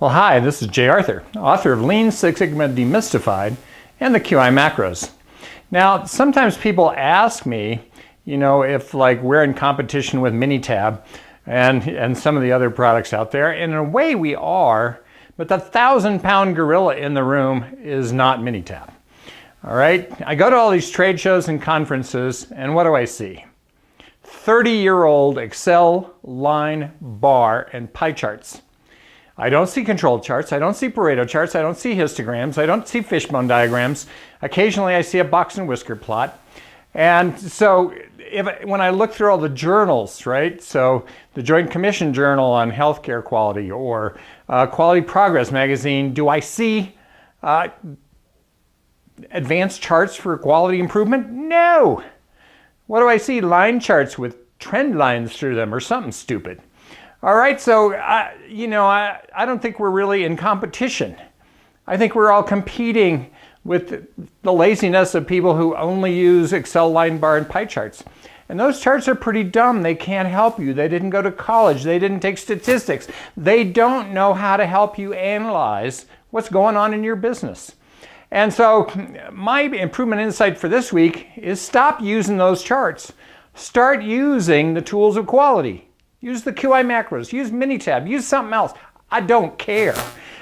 Well, hi, this is Jay Arthur, author of Lean Six Sigma Demystified and the QI Macros. Now, sometimes people ask me, if we're in competition with Minitab and some of the other products out there, and in a way we are, but the 1,000-pound gorilla in the room is not Minitab. All right, I go to all these trade shows and conferences, and what do I see? 30-year-old Excel, line, bar, and pie charts. I don't see control charts, I don't see Pareto charts, I don't see histograms, I don't see fishbone diagrams. Occasionally I see a box and whisker plot. And so when I look through all the journals, right? So the Joint Commission Journal on Healthcare Quality or Quality Progress magazine, do I see advanced charts for quality improvement? No. What do I see? Line charts with trend lines through them or something stupid. All right, so, I don't think we're really in competition. I think we're all competing with the laziness of people who only use Excel, line, bar, and pie charts. And those charts are pretty dumb. They can't help you. They didn't go to college. They didn't take statistics. They don't know how to help you analyze what's going on in your business. And so my improvement insight for this week is stop using those charts. Start using the tools of quality. Use the QI macros, use Minitab, use something else. I don't care,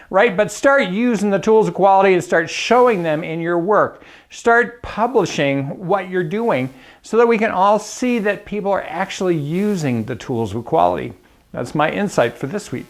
right? But start using the tools of quality and start showing them in your work. Start publishing what you're doing so that we can all see that people are actually using the tools of quality. That's my insight for this week.